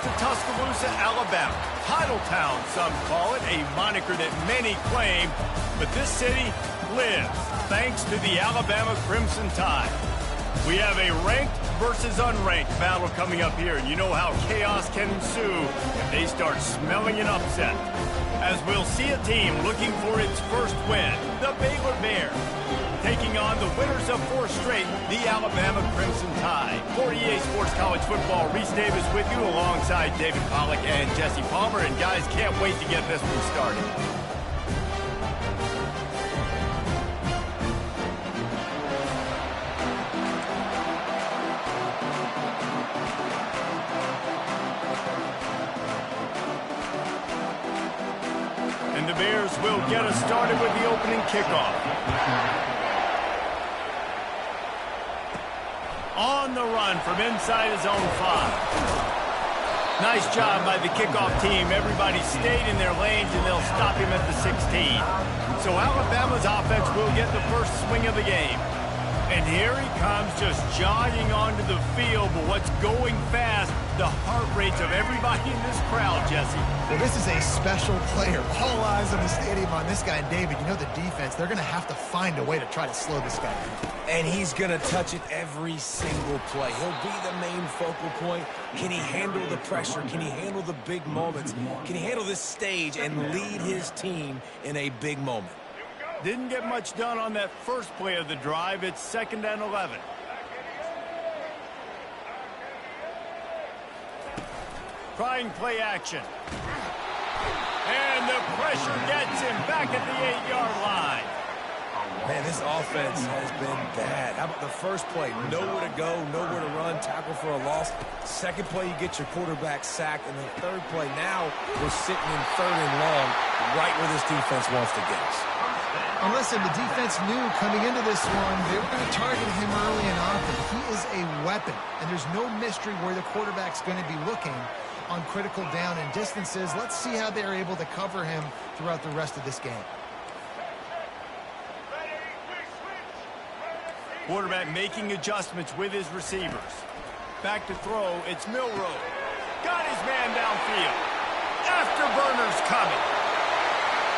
to Tuscaloosa, Alabama. Titletown, some call it, a moniker that many claim, but this city lives thanks to the Alabama Crimson Tide. We have a ranked versus unranked battle coming up here, and you know how chaos can ensue if they start smelling an upset. As we'll see a team looking for its first win, the Baylor Bears, taking on the winners of 4 straight, the Alabama Crimson Tide. For EA Sports College Football, Reese Davis with you alongside David Pollack and Jesse Palmer. And guys, can't wait to get this one started. And the Bears will get us started with the opening kickoff. On the run from inside his own 5. Nice job by the kickoff team. Everybody stayed in their lanes, and they'll stop him at the 16. So Alabama's offense will get the first swing of the game. And here he comes, just jogging onto the field. But what's going fast, the heart rates of everybody in this crowd, Jesse. Well, this is a special player. All eyes in the stadium on this guy. And David, you know the defense, they're going to have to find a way to try to slow this guy down. And he's going to touch it every single play. He'll be the main focal point. Can he handle the pressure? Can he handle the big moments? Can he handle this stage and lead his team in a big moment? Didn't get much done on that first play of the drive. It's 2nd and 11. Trying play action. And the pressure gets him back at the 8-yard line. Man, this offense has been bad. How about the first play? Nowhere to go, nowhere to run, tackle for a loss. Second play, you get your quarterback sacked. And the third play, now we're sitting in 3rd and long, right where this defense wants to get us. And listen, the defense knew coming into this one, they were going to target him early and often. He is a weapon, and there's no mystery where the quarterback's going to be looking on critical down and distances. Let's see how they're able to cover him throughout the rest of this game. Quarterback making adjustments with his receivers. Back to throw, it's Milroe. Got his man downfield. Afterburners coming.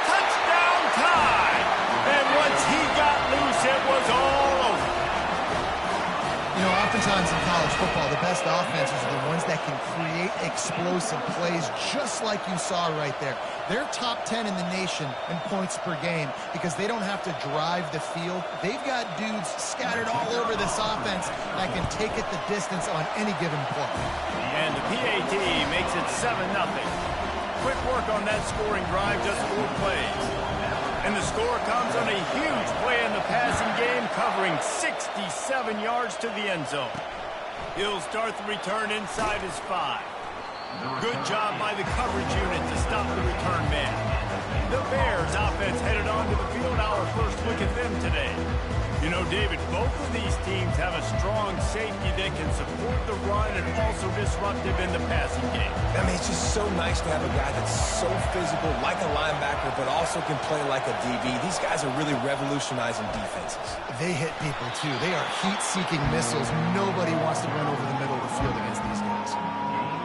Touchdown Tide! And once he got loose, it was all over. You know, oftentimes in college football, the best offenses are the ones that can create explosive plays, just like you saw right there. They're top 10 in the nation in points per game because they don't have to drive the field. They've got dudes scattered all over this offense that can take it the distance on any given play. And the PAT makes it 7-0. Quick work on that scoring drive, just 4 plays. And the score comes on a huge play in the passing game, covering 67 yards to the end zone. He'll start the return inside his 5. Good job by the coverage unit to stop the return man. The Bears offense headed onto the field. Our first look at them today. You know, David, both of these teams have a strong safety that can support the run and also disruptive in the passing game. I mean, it's just so nice to have a guy that's so physical, like a linebacker, but also can play like a DB. These guys are really revolutionizing defenses. They hit people, too. They are heat-seeking missiles. Nobody wants to run over the middle of the field against these guys.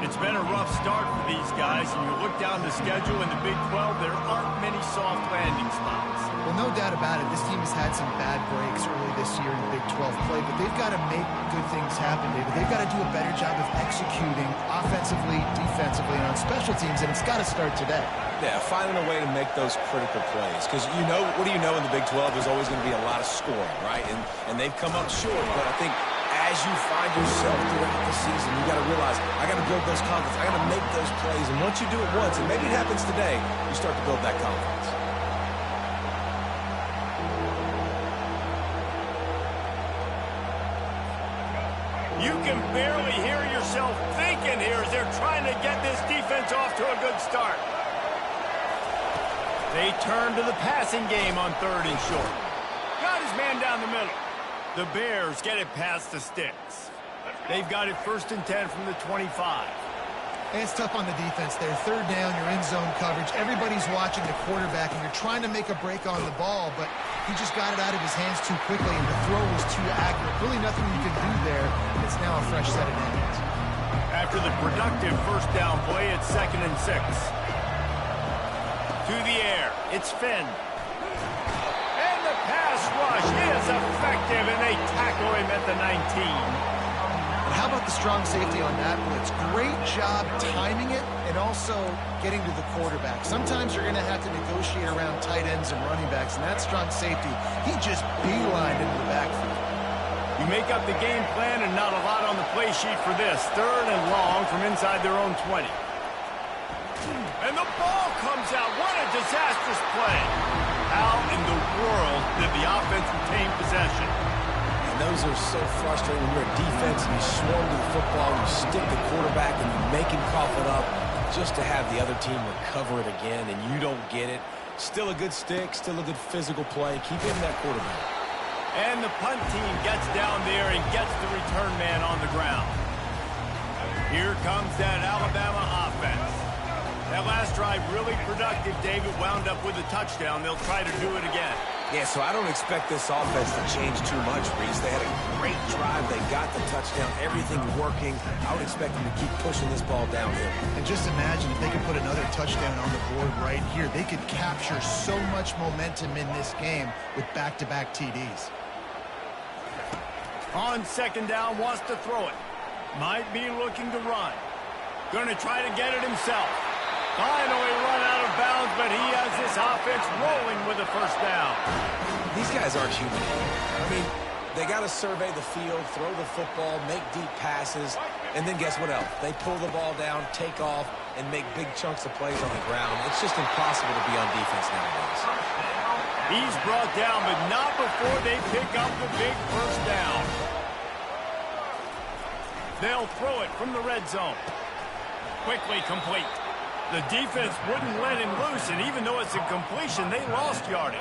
It's been a rough start for these guys, and you look down the schedule in the Big 12, there aren't many soft landing spots. Well, no doubt about it. This team has had some bad breaks early this year in the Big 12 play, but they've got to make good things happen, David. They've got to do a better job of executing offensively, defensively, and on special teams, and it's got to start today. Yeah, finding a way to make those critical plays. Because, you know, what do you know in the Big 12? There's always going to be a lot of scoring, right? And they've come up short, but I think as you find yourself throughout the season, you got to realize, I got to build those confidence. I got to make those plays. And once you do it once, and maybe it happens today, you start to build that confidence. You can barely hear yourself thinking here as they're trying to get this defense off to a good start. They turn to the passing game on 3rd and short. Got his man down the middle. The Bears get it past the sticks. They've got it 1st and 10 from the 25. And it's tough on the defense there. 3rd down, you're in zone coverage. Everybody's watching the quarterback, and you're trying to make a break on the ball, but he just got it out of his hands too quickly, and the throw was too accurate. Really nothing you can do there. It's now a fresh set of downs. After the productive first down play, it's 2nd and 6. To the air, it's Finn. And the pass rush is effective, and they tackle him at the 19. And how about the strong safety on that blitz? Great job timing it and also getting to the quarterback. Sometimes you're going to have to negotiate around tight ends and running backs, and that strong safety, he just beelined into the backfield. You make up the game plan and not a lot on the play sheet for this. 3rd and long from inside their own 20. And the ball comes out. What a disastrous play. How in the world did the offense retain possession? And those are so frustrating when you're a defense and you swarm to the football, you stick the quarterback and you make him cough it up just to have the other team recover it again and you don't get it. Still a good stick, still a good physical play. Keep hitting that quarterback. And the punt team gets down there and gets the return man on the ground. Here comes that Alabama offense. That last drive really productive. David wound up with a touchdown. They'll try to do it again. Yeah, so I don't expect this offense to change too much, Reese. They had a great drive. They got the touchdown. Everything working. I would expect them to keep pushing this ball downhill. And just imagine if they could put another touchdown on the board right here. They could capture so much momentum in this game with back-to-back TDs. On 2nd down, wants to throw it. Might be looking to run. Going to try to get it himself. Finally run out of bounds, but he has this offense rolling with a first down. These guys aren't human. I mean, they got to survey the field, throw the football, make deep passes, and then guess what else? They pull the ball down, take off, and make big chunks of plays on the ground. It's just impossible to be on defense nowadays. He's brought down, but not before they pick up the big first down. They'll throw it from the red zone. Quickly complete. The defense wouldn't let him loose, and even though it's a completion, they lost yardage.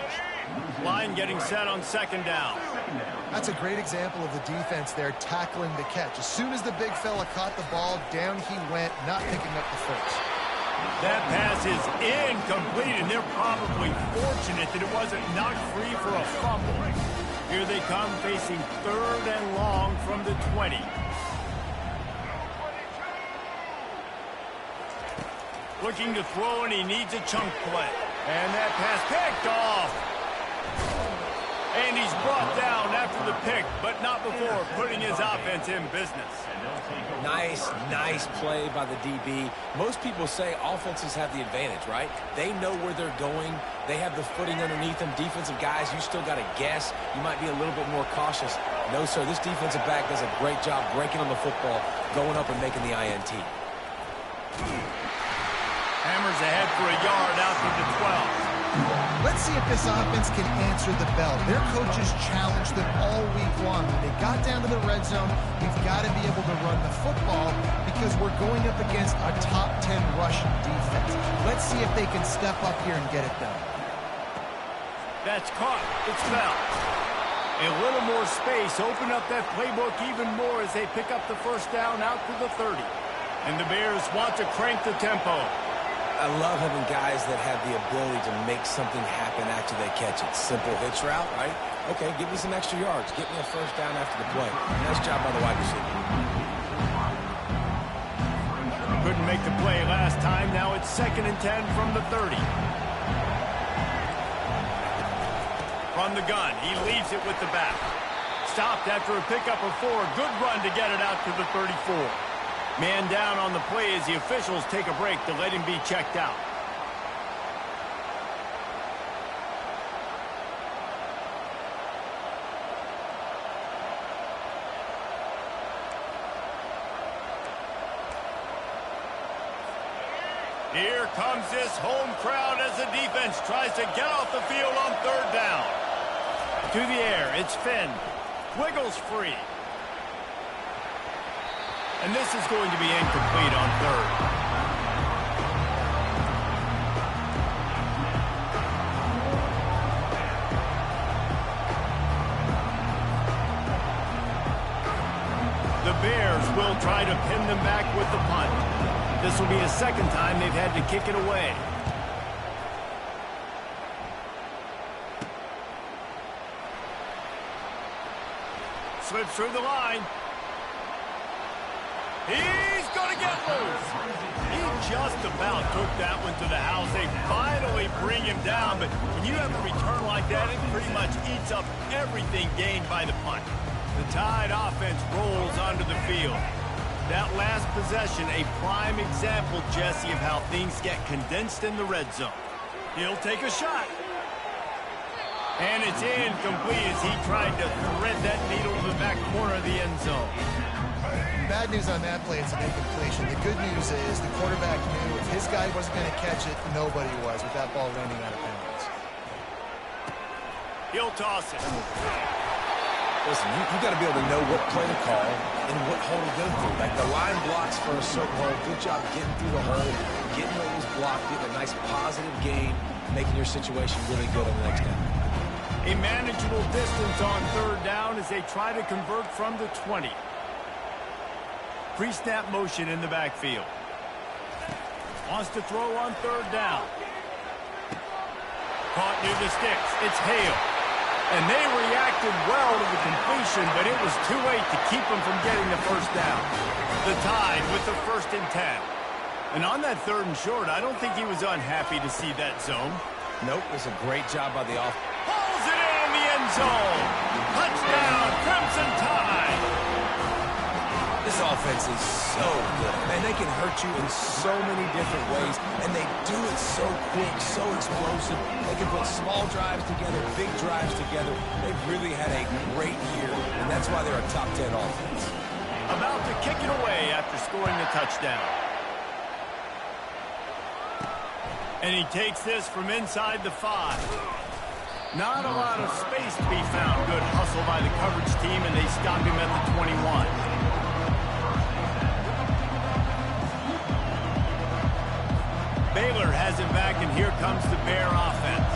Line getting set on 2nd down. That's a great example of the defense there tackling the catch. As soon as the big fella caught the ball, down he went, not picking up the first. That pass is incomplete, and they're probably fortunate that it wasn't knocked free for a fumble. Here they come facing 3rd and long from the 20. Looking to throw, and he needs a chunk play. And that pass picked off. And he's brought down after the pick, but not before putting his offense in business. Nice play by the DB. Most people say offenses have the advantage, right? They know where they're going. They have the footing underneath them. Defensive guys, you still got to guess. You might be a little bit more cautious. No, sir, this defensive back does a great job breaking on the football, going up and making the INT. Hammers ahead for a yard out to the 12. Let's see if this offense can answer the bell. Their coaches challenged them all week long. When they got down to the red zone, we've got to be able to run the football because we're going up against a top 10 rushing defense. Let's see if they can step up here and get it done. That's caught. It's Bell. A little more space. Open up that playbook even more as they pick up the first down out to the 30. And the Bears want to crank the tempo. I love having guys that have the ability to make something happen after they catch it. Simple hitch route, right? Okay, give me some extra yards. Get me a first down after the play. Nice job by the wide receiver. Couldn't make the play last time. Now it's 2nd and 10 from the 30. From the gun, he leaves it with the back. Stopped after a pickup of 4. Good run to get it out to the 34. Man down on the play as the officials take a break to let him be checked out. Here comes this home crowd as the defense tries to get off the field on 3rd down. To the air, it's Finn. Wiggles free. And this is going to be incomplete on 3rd. The Bears will try to pin them back with the punt. This will be the 2nd time they've had to kick it away. Slips through the line. He's going to get loose. He just about took that one to the house. They finally bring him down, but when you have a return like that, it pretty much eats up everything gained by the punt. The Tide offense rolls onto the field. That last possession, a prime example, Jesse, of how things get condensed in the red zone. He'll take a shot. And it's incomplete as he tried to thread that needle to the back corner of the end zone. Bad news on that play, it's an incompletion. The good news is the quarterback knew if his guy wasn't going to catch it, nobody was with that ball landing out of bounds. He'll toss it. Listen, you got to be able to know what play to call and what hole to go through. Like the line blocks for a certain hole. Good job getting through the hole, getting what was blocked, getting a nice positive gain, making your situation really good on the next down. A manageable distance on third down as they try to convert from the 20. Pre-snap motion in the backfield. Wants to throw on third down. Caught near the sticks. It's Hale. And they reacted well to the completion, but it was too late to keep them from getting the first down. The Tide with the 1st and 10. And on that 3rd and short, I don't think he was unhappy to see that zone. Nope, it was a great job by the offense. Pulls it in the end zone. Touchdown, Crimson Tide. This offense is so good. Man, they can hurt you in so many different ways, and they do it so quick, so explosive. They can put small drives together, big drives together. They've really had a great year, and that's why they're a top 10 offense. About to kick it away after scoring the touchdown. And he takes this from inside the 5. Not a lot of space to be found. Good hustle by the coverage team, and they stop him at the 21. Baylor has it back, and here comes the Bear offense.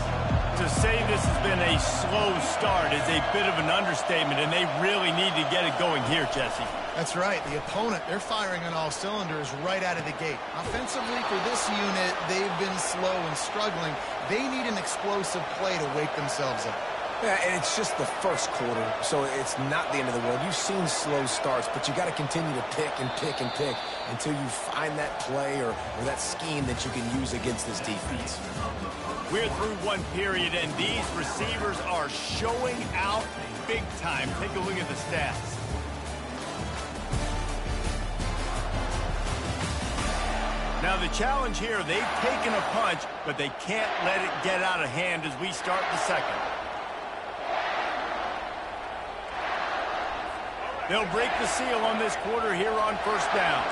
To say this has been a slow start is a bit of an understatement, and they really need to get it going here, Jesse. That's right. The opponent, they're firing on all cylinders right out of the gate. Offensively, for this unit, they've been slow and struggling. They need an explosive play to wake themselves up. Yeah, and it's just the first quarter, so it's not the end of the world. You've seen slow starts, but you got to continue to pick and pick and pick until you find that play or that scheme that you can use against this defense. We're through one period, and these receivers are showing out big time. Take a look at the stats. Now the challenge here, they've taken a punch, but they can't let it get out of hand as we start the second. They'll break the seal on this quarter here on 1st down.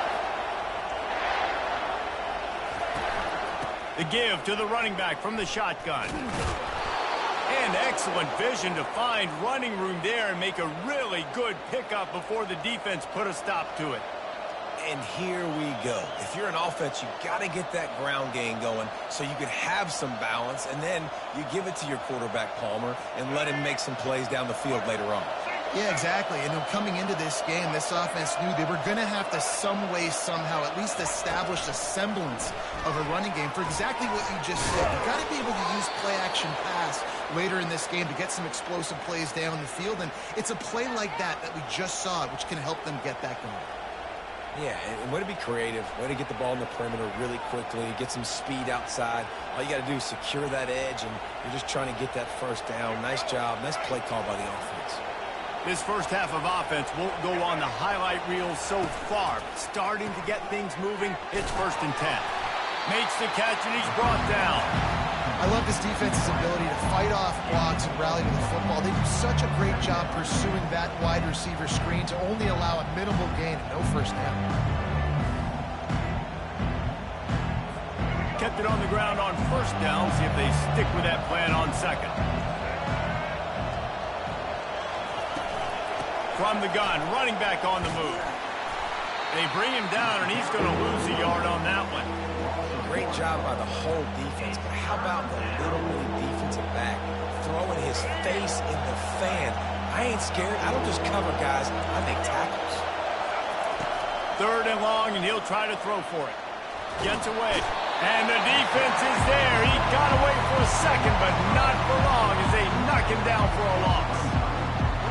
The give to the running back from the shotgun. And excellent vision to find running room there and make a really good pickup before the defense put a stop to it. And here we go. If you're an offense, you got to get that ground game going so you can have some balance, and then you give it to your quarterback, Palmer, and let him make some plays down the field later on. Yeah, exactly. And coming into this game, this offense knew they were going to have to some way, somehow, at least establish a semblance of a running game for exactly what you just said. You've got to be able to use play-action pass later in this game to get some explosive plays down the field. And it's a play like that we just saw, which can help them get that going. Yeah, and way to be creative, way to get the ball in the perimeter really quickly, get some speed outside. All you got to do is secure that edge, and you're just trying to get that first down. Nice job, nice play call by the offense. This first half of offense won't go on the highlight reel so far, but starting to get things moving, it's 1st and 10. Makes the catch, and he's brought down. I love this defense's ability to fight off blocks and rally to the football. They do such a great job pursuing that wide receiver screen to only allow a minimal gain and no first down. Kept it on the ground on 1st down. See if they stick with that plan on 2nd. From the gun, running back on the move. They bring him down, and he's going to lose a yard on that one. Great job by the whole defense, but how about the little bitty defensive back throwing his face in the fan? I ain't scared. I don't just cover guys. I make tackles. 3rd and long, and he'll try to throw for it. Gets away, and the defense is there. He got away for a second, but not for long as they knock him down for a loss.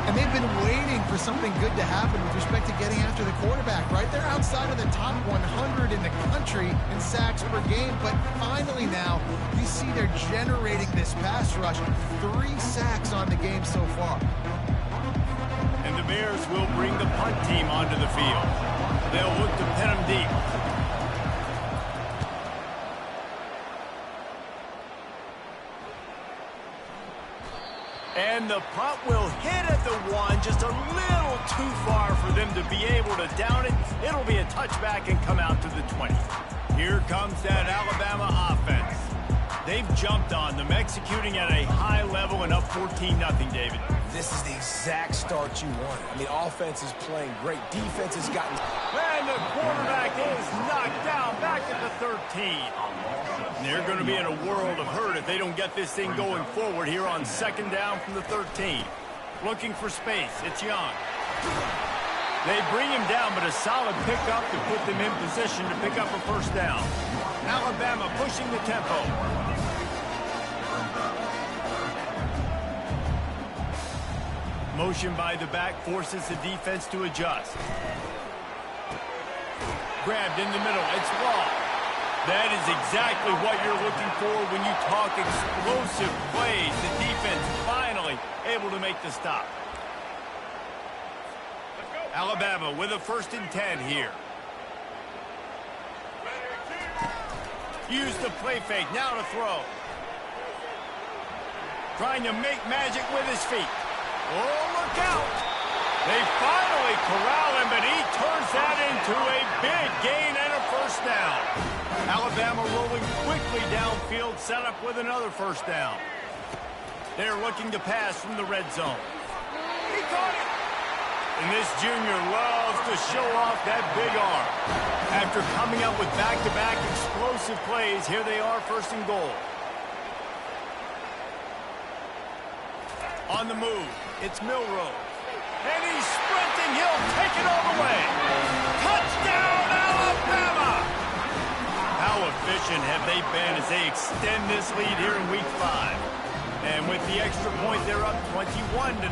And they've been waiting for for something good to happen with respect to getting after the quarterback, right? They're outside of the top 100 in the country in sacks per game, but finally now you see they're generating this pass rush. 3 sacks on the game so far. And the Bears will bring the punt team onto the field. They'll look to pin them deep. And the punt will hit at the 1, just a little too far for them to be able to down it. It'll be a touchback and come out to the 20. Here comes that Alabama offense. They've jumped on them, executing at a high level and up 14-0, David. This is the exact start you want. I mean, offense is playing great. Defense has gotten... And the quarterback is knocked down back at the 13. And they're going to be in a world of hurt if they don't get this thing going forward here on 2nd down from the 13. Looking for space. It's Young. They bring him down, but a solid pickup to put them in position to pick up a 1st down. Alabama pushing the tempo. Motion by the back forces the defense to adjust. Grabbed in the middle. It's Law. That is exactly what you're looking for when you talk explosive plays. The defense finally able to make the stop. Alabama with a 1st and 10 here. Use the play fake. Now to throw. Trying to make magic with his feet. Oh, look out. They finally corral him, but he turns that into a big gain and a 1st down. Alabama rolling quickly downfield, set up with another 1st down. They're looking to pass from the red zone. He caught it. And this junior loves to show off that big arm. After coming up with back-to-back explosive plays, here they are, 1st and goal. On the move, it's Milroe. And he's sprinting. He'll take it all the way. Touchdown, Alabama! How efficient have they been as they extend this lead here in Week 5? And with the extra point, they're up 21-0.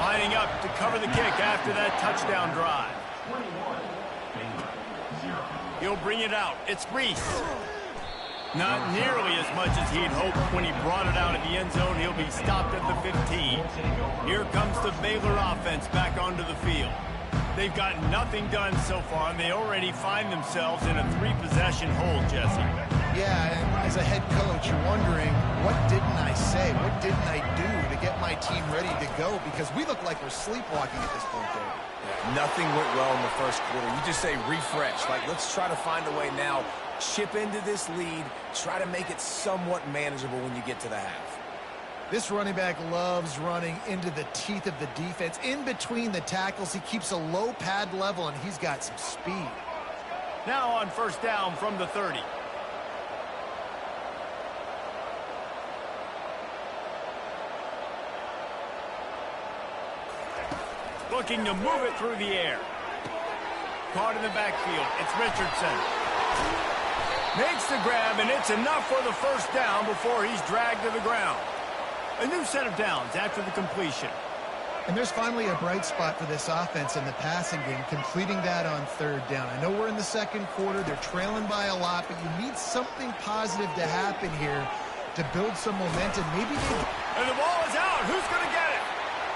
Lining up to cover the kick after that touchdown drive. He'll bring it out. It's Reese. Not nearly as much as he'd hoped when he brought it out of the end zone. He'll be stopped at the 15. Here comes the Baylor offense back onto the field. They've got nothing done so far, and they already find themselves in a 3-possession hole, Jesse. Yeah, and as a head coach, you're wondering, what didn't I say? What didn't I do to get my team ready to go? Because we look like we're sleepwalking at this point, Dave. Yeah, nothing went well in the 1st quarter. You just say refresh. Like, let's try to find a way now. Chip into this lead. Try to make it somewhat manageable when you get to the half. This running back loves running into the teeth of the defense. In between the tackles, he keeps a low pad level, and he's got some speed. Now on 1st down from the 30. Looking to move it through the air. Caught in the backfield. It's Richardson. Makes the grab, and it's enough for the 1st down before he's dragged to the ground. A new set of downs after the completion. And there's finally a bright spot for this offense in the passing game, completing that on 3rd down. I know we're in the 2nd quarter. They're trailing by a lot, but you need something positive to happen here to build some momentum. Maybe they... And the ball is out. Who's going to get it?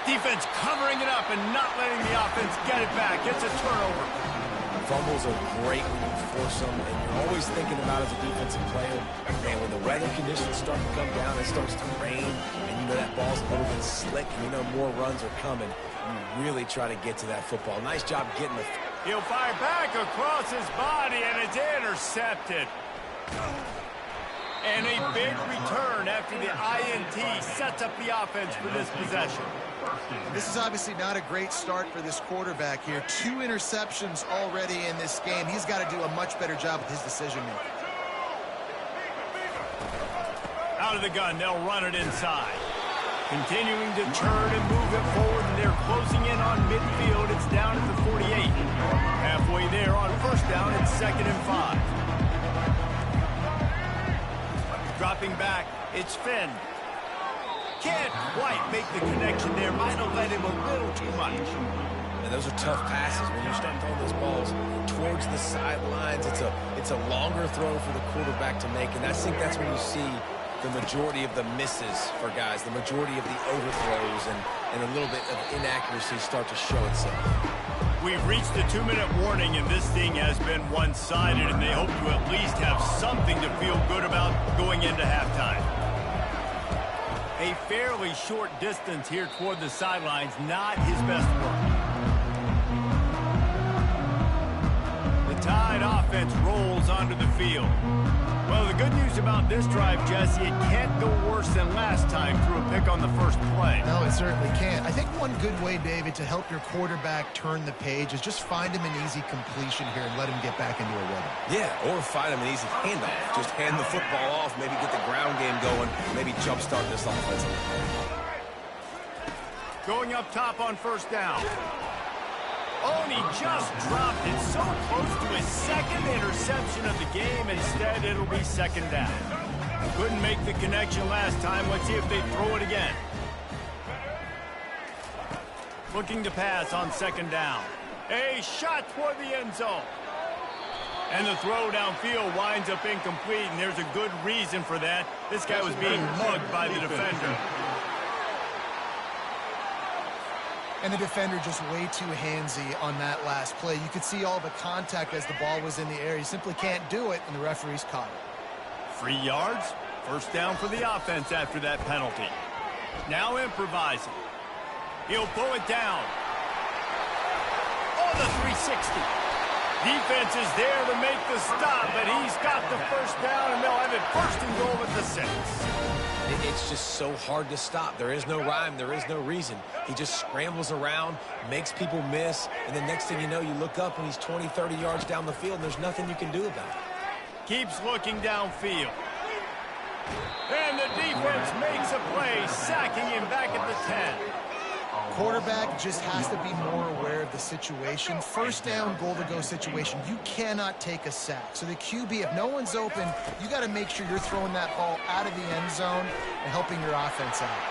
Defense covering it up and not letting the offense get it back. It's a turnover. Fumbles are great when you force them, and you're always thinking about as a defensive player, man, when the weather conditions start to come down, it starts to rain, and you know that ball's a little bit slick, and you know more runs are coming. You really try to get to that football. Nice job getting the... He'll fire back across his body, and it's intercepted. And a big return after the INT sets up the offense for this possession. This is obviously not a great start for this quarterback here. 2 interceptions already in this game. He's got to do a much better job with his decision-making. Out of the gun, they'll run it inside. Continuing to turn and move it forward, and they're closing in on midfield. It's down at the 48. Halfway there on 1st down, it's 2nd and 5. Dropping back, it's Finn. Can't quite make the connection there. Might have led him a little too much. And those are tough passes when you start throwing those balls towards the sidelines. It's a longer throw for the quarterback to make, and I think that's when you see the majority of the misses for guys, the majority of the overthrows, and a little bit of inaccuracy start to show itself. We've reached the 2-minute warning, and this thing has been one-sided, and they hope to at least have something to feel good about going into halftime. A fairly short distance here toward the sidelines, not his best work. The Tide offense rolls onto the field. Well, the good news about this drive, Jesse, it can't go worse than last time through a pick on the first play. No, it certainly can't. I think one good way, David, to help your quarterback turn the page is just find him an easy completion here and let him get back into a rhythm. Yeah, or find him an easy handoff. Just hand the football off, maybe get the ground game going, maybe jumpstart this offense. Going up top on first down. Oh, and he just dropped it so close to his second interception of the game. Instead, it'll be second down. Couldn't make the connection last time. Let's see if they throw it again. Looking to pass on second down. A shot toward the end zone. And the throw downfield winds up incomplete, and there's a good reason for that. This guy was being mugged by the defender. And the defender just way too handsy on that last play. You could see all the contact as the ball was in the air. You simply can't do it, and the referee's caught it. 3 yards, first down for the offense after that penalty. Now improvising. He'll pull it down. Oh, the 360. Defense is there to make the stop, but he's got the first down, and they'll have it first and goal at the 6. It's just so hard to stop. There is no rhyme. There is no reason. He just scrambles around, makes people miss, and the next thing you know, you look up and he's 20, 30 yards down the field, and there's nothing you can do about it. Keeps looking downfield. And the defense makes a play, sacking him back at the 10. Quarterback just has to be more aware of the situation. First down, goal-to-go situation. You cannot take a sack. So the QB, if no one's open, you got to make sure you're throwing that ball out of the end zone and helping your offense out.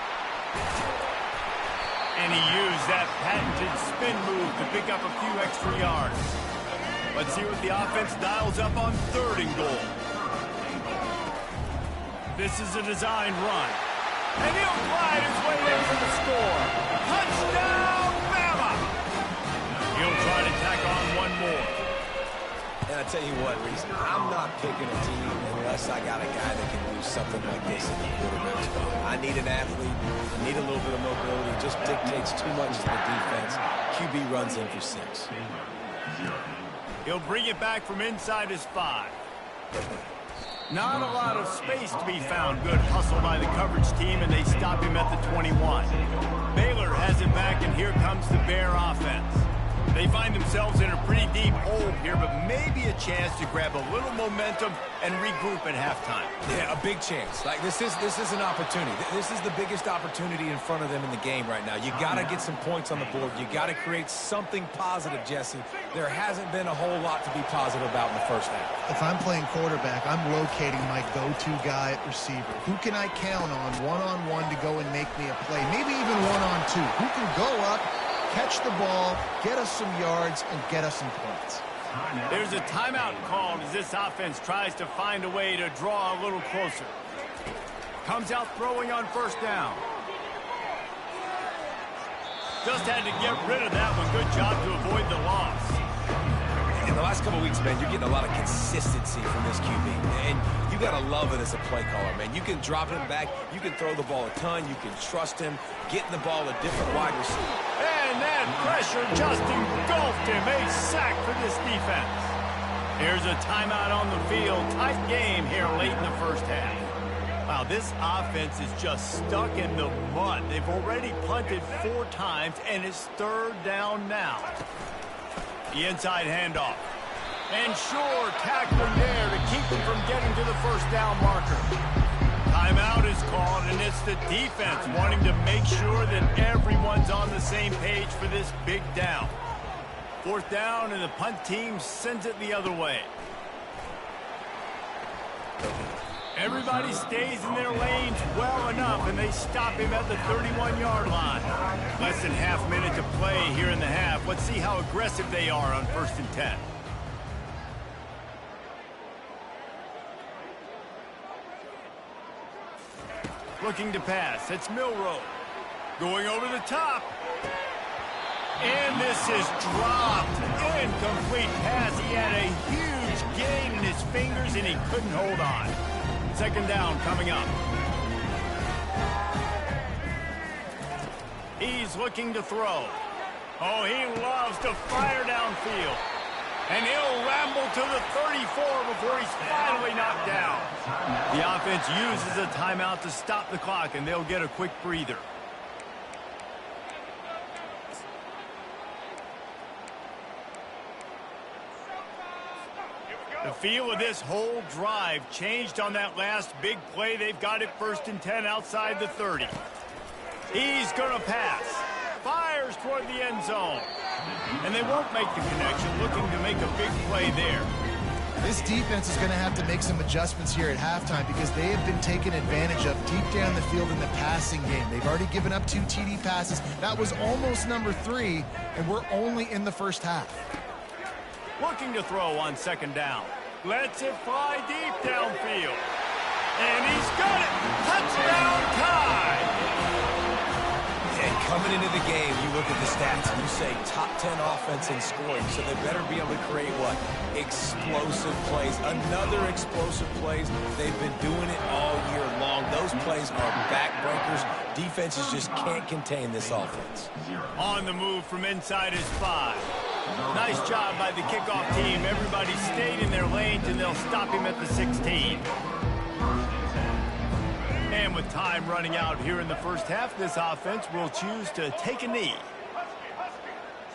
And he used that patented spin move to pick up a few extra yards. Let's see what the offense dials up on third and goal. This is a design run. And he'll glide his way in for the score. Touchdown, Bama! He'll try to tack on one more. And I tell you what, Reese, I'm not picking a team unless I got a guy that can do something like this in the quarterback spot. I need an athlete. I need a little bit of mobility. It just dictates too much to the defense. QB runs in for 6. He'll bring it back from inside his 5. Not a lot of space to be found. Good hustle by the coverage team, and they stop him at the 21. Baylor has it back, and here comes the Bear offense. They find themselves in a pretty deep hole here, but maybe a chance to grab a little momentum and regroup at halftime. Yeah, a big chance. Like this is an opportunity. This is the biggest opportunity in front of them in the game right now. You got to get some points on the board. You got to create something positive, Jesse. There hasn't been a whole lot to be positive about in the first half. If I'm playing quarterback, I'm locating my go-to guy at receiver. Who can I count on one-on-one to go and make me a play? Maybe even one-on-two. Who can go up, catch the ball, get us some yards, and get us some points. There's a timeout called as this offense tries to find a way to draw a little closer. Comes out throwing on first down. Just had to get rid of that one. Good job to avoid the loss. In the last couple of weeks, man, you're getting a lot of consistency from this QB. And you got to love it as a play caller, man. You can drop him back. You can throw the ball a ton. You can trust him. Getting the ball a different wide receiver. And that pressure just engulfed him. A sack for this defense. Here's a timeout on the field. Tight game here late in the first half. Wow, this offense is just stuck in the mud. They've already punted 4 times, and it's third down now. The inside handoff. And sure, tackling there to keep them from getting to the first down marker. Timeout is called, and it's the defense wanting to make sure that everyone's on the same page for this big down. Fourth down, and the punt team sends it the other way. Everybody stays in their lanes well enough, and they stop him at the 31-yard line. Less than half minute to play here in the half. Let's see how aggressive they are on 1st and 10. Looking to pass. It's Milroe. Going over the top. And this is dropped. Incomplete pass. He had a huge gain in his fingers, and he couldn't hold on. 2nd down coming up. He's looking to throw. Oh, he loves to fire downfield. And he'll ramble to the 34 before he's finally knocked down. The offense uses a timeout to stop the clock, and they'll get a quick breather. The feel of this whole drive changed on that last big play. They've got it 1st and 10 outside the 30. He's going to pass. Fires toward the end zone. And they won't make the connection, looking to make a big play there. This defense is going to have to make some adjustments here at halftime because they have been taken advantage of deep down the field in the passing game. They've already given up 2 TD passes. That was almost number 3, and we're only in the first half. Looking to throw on 2nd down. Lets it fly deep downfield. And he's got it. Touchdown tie. And coming into the game, you look at the stats and you say top 10 offense in scoring, so they better be able to create what? Explosive plays. Another explosive plays. They've been doing it all year long. Those plays are backbreakers. Defenses just can't contain this offense. On the move from inside his 5. Nice job by the kickoff team. Everybody stayed in their lanes, and they'll stop him at the 16. And with time running out here in the first half, this offense will choose to take a knee.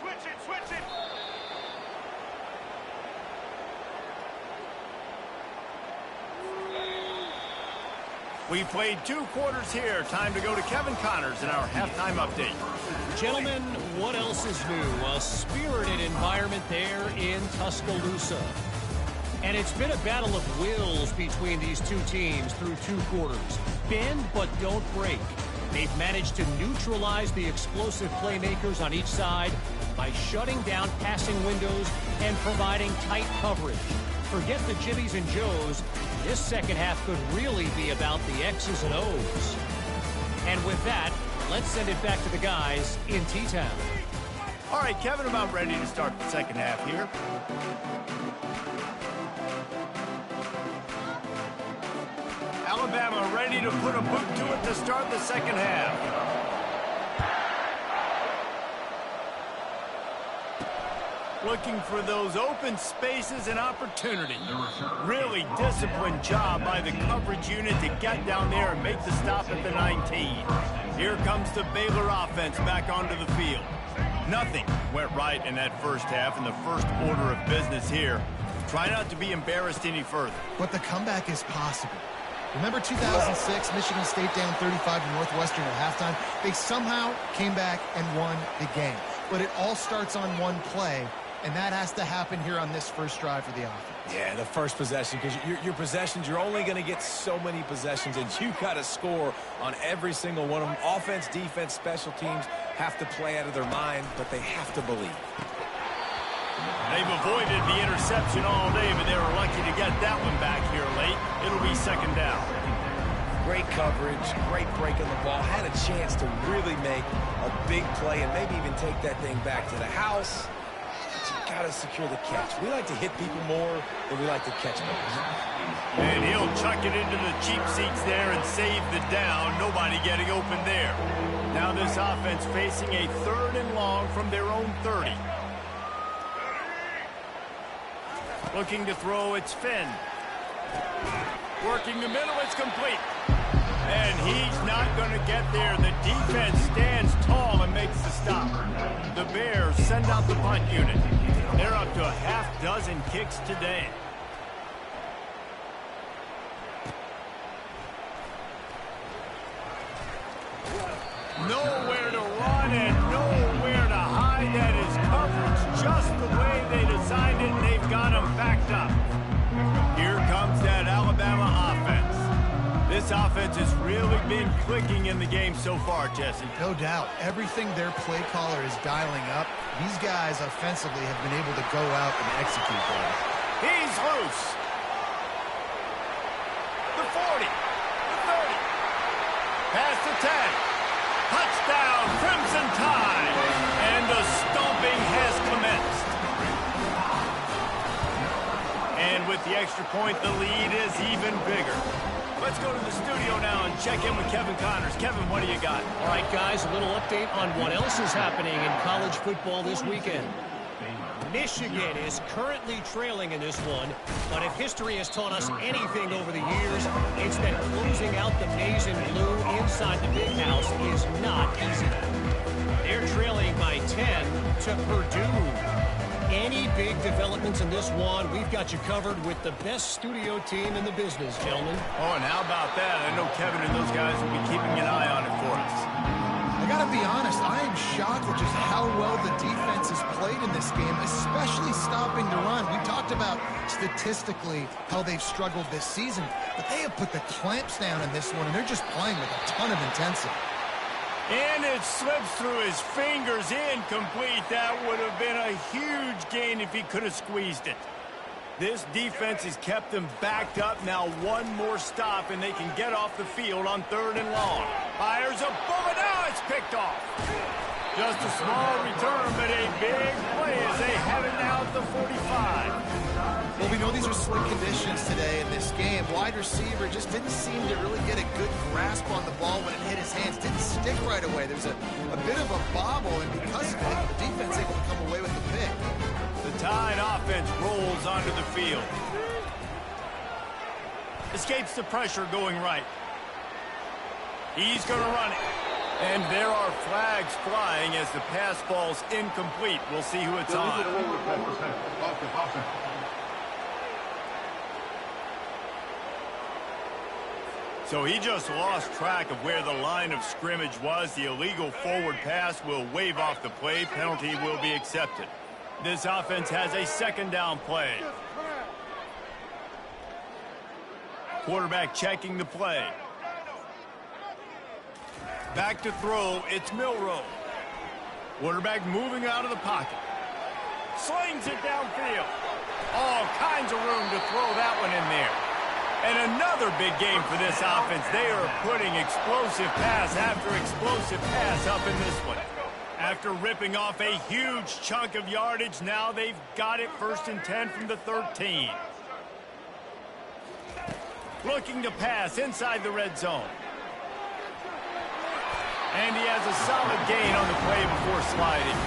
Switch it. We played 2 quarters here. Time to go to Kevin Connors in our halftime update. Gentlemen, what else is new? A spirited environment there in Tuscaloosa. And it's been a battle of wills between these 2 teams through 2 quarters. Bend but don't break. They've managed to neutralize the explosive playmakers on each side by shutting down passing windows and providing tight coverage. Forget the Jimmies and Joes. This second half could really be about the X's and O's. And with that, let's send it back to the guys in T-Town. All right, Kevin, about ready to start the second half here. Alabama ready to put a boot to it to start the second half. Looking for those open spaces and opportunity. Really disciplined job by the coverage unit to get down there and make the stop at the 19. Here comes the Baylor offense back onto the field. Nothing went right in that first half in the first order of business here. Try not to be embarrassed any further. But the comeback is possible. Remember 2006, Michigan State down 35 to Northwestern at halftime? They somehow came back and won the game. But it all starts on one play, and that has to happen here on this first drive for the offense. Yeah, the first possession, because your possessions, you're only going to get so many possessions, and you got to score on every single one of them. Offense, defense, special teams have to play out of their mind, but they have to believe. They've avoided the interception all day, but they were lucky to get that one back here late. It'll be second down. Great coverage, great break on the ball. Had a chance to really make a big play and maybe even take that thing back to the house. But you got to secure the catch. We like to hit people more than we like to catch balls. And he'll chuck it into the cheap seats there and save the down. Nobody getting open there. Now this offense facing a 3rd and long from their own 30. Looking to throw, it's Finn. Working the middle, it's complete. And he's not going to get there. The defense stands tall and makes the stop. The Bears send out the punt unit. They're up to a half dozen kicks today. Nowhere to run and nowhere to hide. That is coverage just the way they designed it, and they've got them backed up. Here comes that Alabama offense. This offense has really been clicking in the game so far, Jesse. No doubt. Everything their play caller is dialing up, these guys offensively have been able to go out and execute that. He's loose. The 40. The 30. Past the 10. Touchdown, Crimson Tide. And the stomping has commenced. And with the extra point, the lead is even bigger. Let's go to the studio now and check in with Kevin Connors. Kevin, what do you got? All right, guys, a little update on what else is happening in college football this weekend. Michigan is currently trailing in this one, but if history has taught us anything over the years, it's that closing out the maize and blue inside the big house is not easy. They're trailing by 10 to Purdue. Any big developments in this one, we've got you covered with the best studio team in the business, gentlemen. Oh, and how about that? I know Kevin and those guys will be keeping an eye on it for us. I gotta be honest, I am shocked at just how well the defense has played in this game, especially stopping the run. We talked about statistically how they've struggled this season, but they have put the clamps down in this one, and they're just playing with a ton of intensity. And it slips through his fingers, incomplete. That would have been a huge gain if he could have squeezed it. This defense has kept them backed up. Now one more stop, and they can get off the field on 3rd and long. Fires a bullet. Now it's picked off. Just a small return, but a big play as they have it now at the 45. Well, we know these are slick conditions today in this game. Wide receiver just didn't seem to really get a good grasp on the ball when it hit his hands. Didn't stick right away. There's a bit of a bobble, and because of it, the defense able to come away with the pick. The Tide offense rolls onto the field. Escapes the pressure going right. He's going to run it. And there are flags flying as the pass falls incomplete. We'll see who it's on. So he just lost track of where the line of scrimmage was. The illegal forward pass will wave off the play. Penalty will be accepted. This offense has a 2nd down play. Quarterback checking the play. Back to throw, it's Milroe. Quarterback moving out of the pocket. Slings it downfield. All kinds of room to throw that one in there. And another big game for this offense. They are putting explosive pass after explosive pass up in this one. After ripping off a huge chunk of yardage, now they've got it 1st and 10 from the 13. Looking to pass inside the red zone. And he has a solid gain on the play before sliding.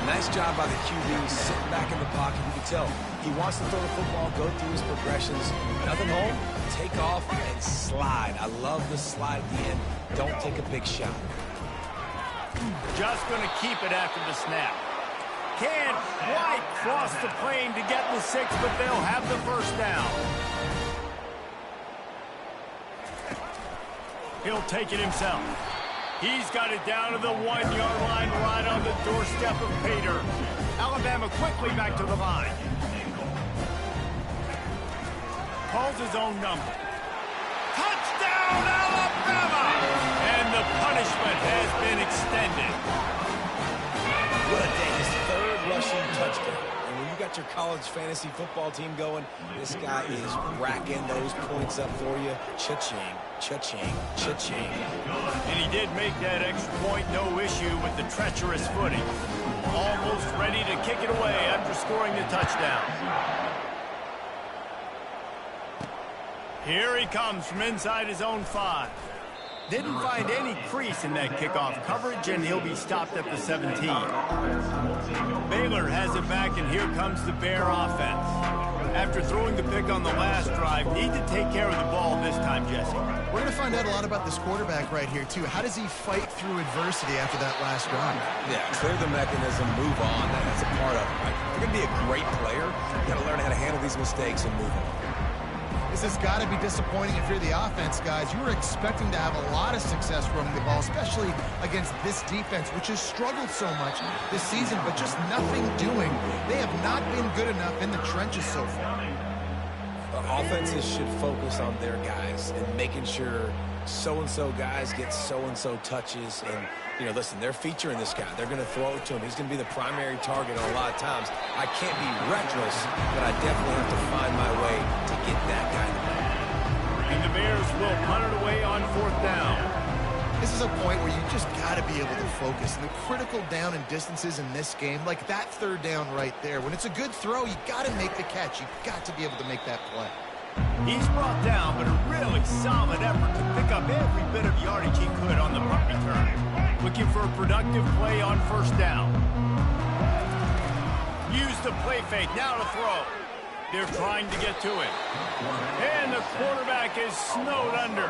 Nice job by the QB, sitting back in the pocket. You can tell he wants to throw the football, go through his progressions. Nothing home, take off and slide. I love the slide at the end. Don't take a big shot. Just going to keep it after the snap. Can't quite cross the plane to get the 6, but they'll have the 1st down. He'll take it himself. He's got it down to the 1-yard line right on the doorstep of Pater. Alabama quickly back to the line. Calls his own number. Touchdown, Alabama! And the punishment has been extended. What a day. His 3rd rushing touchdown. And when you got your college fantasy football team going, this guy is racking those points up for you. Cha-ching, cha-ching, cha-ching. And he did make that extra point, no issue with the treacherous footing. Almost ready to kick it away after scoring the touchdown. Here he comes from inside his own 5. Didn't find any crease in that kickoff coverage, and he'll be stopped at the 17. Baylor has it back, and here comes the Bear offense. After throwing the pick on the last drive, need to take care of the ball this time, Jesse. We're going to find out a lot about this quarterback right here, too. How does he fight through adversity after that last drive? Yeah, clear the mechanism, move on. That's a part of it, right? If you're going to be a great player, you got to learn how to handle these mistakes and move on. This has got to be disappointing if you're the offense, guys. You were expecting to have a lot of success running the ball, especially against this defense, which has struggled so much this season, but just nothing doing. They have not been good enough in the trenches so far. offenses should focus on their guys and making sure so-and-so guys get so-and-so touches. And, you know, listen, they're featuring this guy. They're going to throw it to him. He's going to be the primary target on a lot of times. I can't be reckless, but I definitely have to find my way to get that guy the ball. And the Bears will punt it away on 4th down. This is a point where you just got to be able to focus. And the critical down and distances in this game, like that 3rd down right there, when it's a good throw, you got to make the catch. You got to be able to make that play. He's brought down, but a really solid effort to pick up every bit of yardage he could on the punt return. Looking for a productive play on 1st down. Use the play fake, now to throw. They're trying to get to it. And the quarterback is snowed under.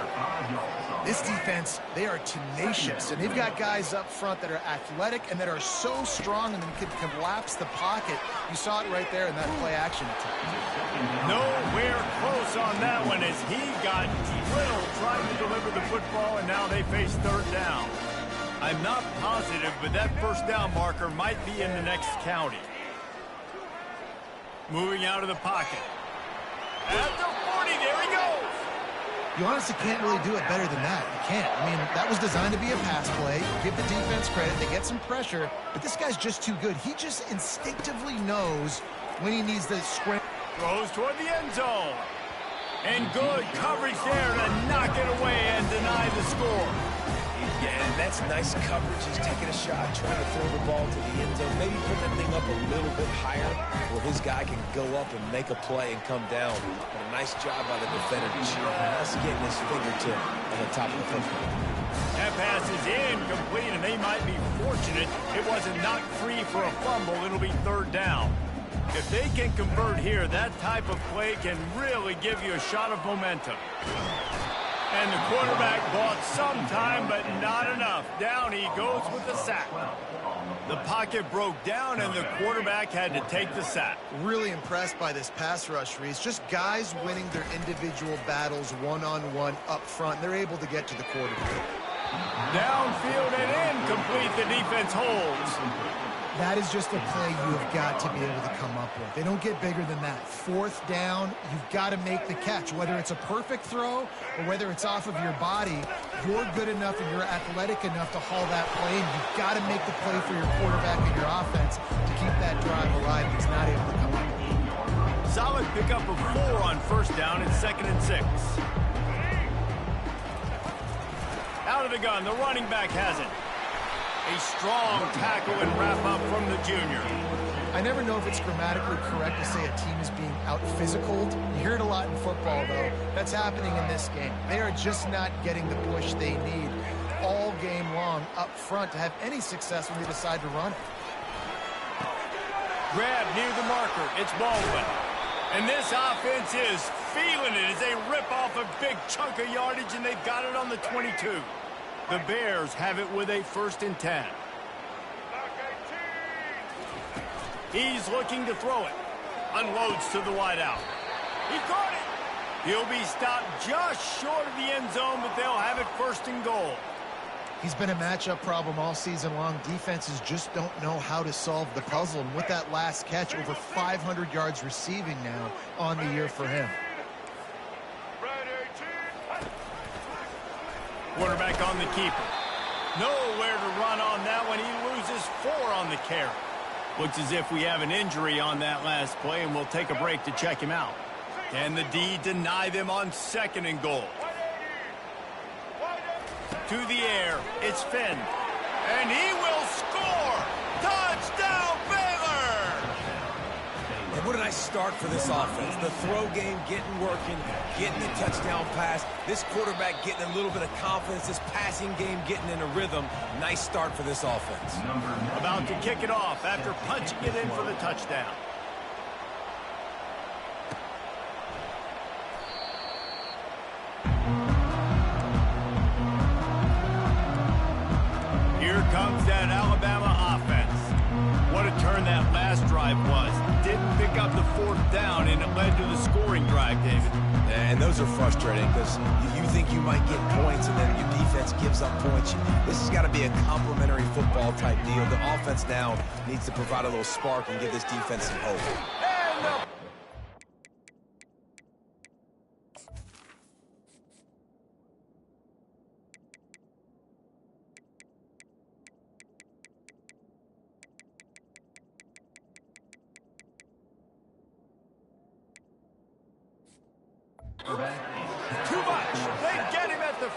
This defense, they are tenacious, and they've got guys up front that are athletic and that are so strong and can collapse the pocket. You saw it right there in that play action attempt. Nowhere close on that one as he got drilled trying to deliver the football, and now they face 3rd down. I'm not positive, but that 1st down marker might be in the next county. Moving out of the pocket. At the 40, there he goes. You honestly can't really do it better than that. You can't. I mean, that was designed to be a pass play. Give the defense credit. They get some pressure, but this guy's just too good. He just instinctively knows when he needs to scramble. Throws toward the end zone. And good coverage there to knock it away and deny the score. Yeah, and that's nice coverage. He's taking a shot, trying to throw the ball to the end zone. Maybe put that thing up a little bit higher where his guy can go up and make a play and come down. But a nice job by the defender just getting his fingertip on the top of the football. That pass is incomplete, and they might be fortunate it wasn't knocked free for a fumble. It'll be 3rd down. If they can convert here, that type of play can really give you a shot of momentum. And the quarterback bought some time, but not enough. Down he goes with the sack. The pocket broke down, and the quarterback had to take the sack. Really impressed by this pass rush, Reese. Just guys winning their individual battles one-on-one up front. They're able to get to the quarterback. Downfield and incomplete. The defense holds. That is just a play you have got to be able to come up with. They don't get bigger than that. 4th down, you've got to make the catch. Whether it's a perfect throw or whether it's off of your body, you're good enough and you're athletic enough to haul that play, and you've got to make the play for your quarterback and your offense to keep that drive alive if he's not able to come up with it. Solid pickup of 4 on 1st down and 2nd and 6. Out of the gun, the running back has it. A strong tackle and wrap-up from the junior. I never know if it's grammatically correct to say a team is being out-physicaled. You hear it a lot in football, though. That's happening in this game. They are just not getting the push they need all game long up front to have any success when they decide to run it. Grab near the marker. It's Baldwin. And this offense is feeling it as they rip off a big chunk of yardage, and they've got it on the 22. The Bears have it with a 1st and 10. He's looking to throw it. Unloads to the wideout. He caught it. He'll be stopped just short of the end zone, but they'll have it 1st and goal. He's been a matchup problem all season long. Defenses just don't know how to solve the puzzle. And with that last catch, over 500 yards receiving now on the year for him. Quarterback on the keeper. Nowhere to run on that one. He loses 4 on the carry. Looks as if we have an injury on that last play, and we'll take a break to check him out. Can the D deny them on 2nd and goal? To the air. It's Finn. And he will score! Touchdown, Baylor! And what a nice start for this offense. The throw game getting working, getting the touchdown pass. This quarterback getting a little bit of confidence. This passing game getting in a rhythm. Nice start for this offense. About to kick it off after punching it in for the touchdown. Here comes that Alabama offense. What a turn that last drive was. Didn't pick up the 4th down, and it led to the scoring drive, David. And those are frustrating because you think you might get points and then your defense gives up points. This has got to be a complementary football type deal. The offense now needs to provide a little spark and give this defense some hope.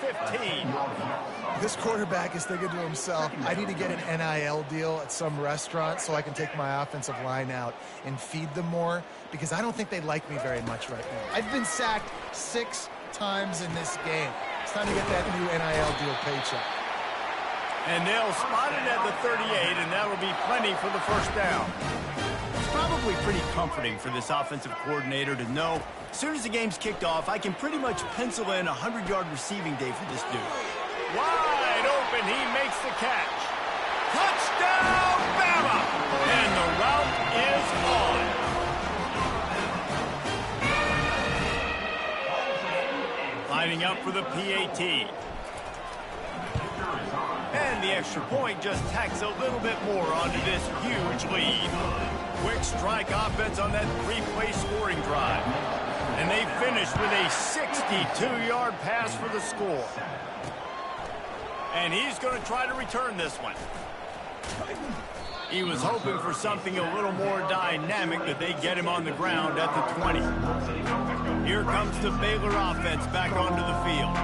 15. This quarterback is thinking to himself, I need to get an NIL deal at some restaurant so I can take my offensive line out and feed them more, because I don't think they like me very much right now. I've been sacked 6 times in this game. It's time to get that new NIL deal paycheck. And they'll spot it at the 38, and that'll be plenty for the first down. It's probably pretty comforting for this offensive coordinator to know as soon as the game's kicked off, I can pretty much pencil in a 100-yard receiving day for this dude. Wide open, he makes the catch. Touchdown, Bama! And the route is on. Lining up for the PAT. And the extra point just tacks a little bit more onto this huge lead. Quick strike offense on that 3-play scoring drive. And they finish with a 62-yard pass for the score. And he's going to try to return this one. He was hoping for something a little more dynamic, but they get him on the ground at the 20. Here comes the Baylor offense back onto the field.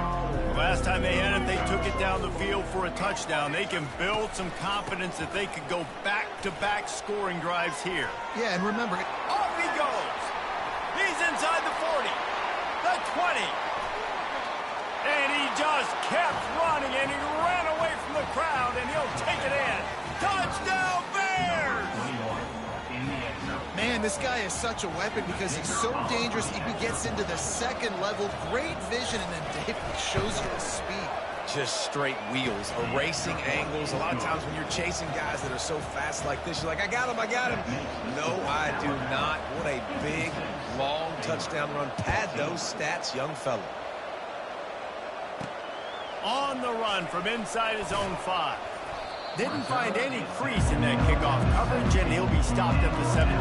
The last time they had it, they took it down the field for a touchdown. They can build some confidence that they could go back-to-back scoring drives here. Yeah, and remember, Off he goes. He's inside the 40, the 20. And he just kept running, and he ran away from the crowd, and he'll take it in. Touchdown, Bears! man, this guy is such a weapon because he's so dangerous. He gets into the second level, great vision, and then David shows you the speed. Just straight wheels, erasing angles. A lot of times when you're chasing guys that are so fast like this, you're like, I got him, I got him. No, I do not. What a big, long touchdown run. Pad those stats, young fella. On the run from inside his own 5. Didn't find any crease in that kickoff coverage, and he'll be stopped at the 17.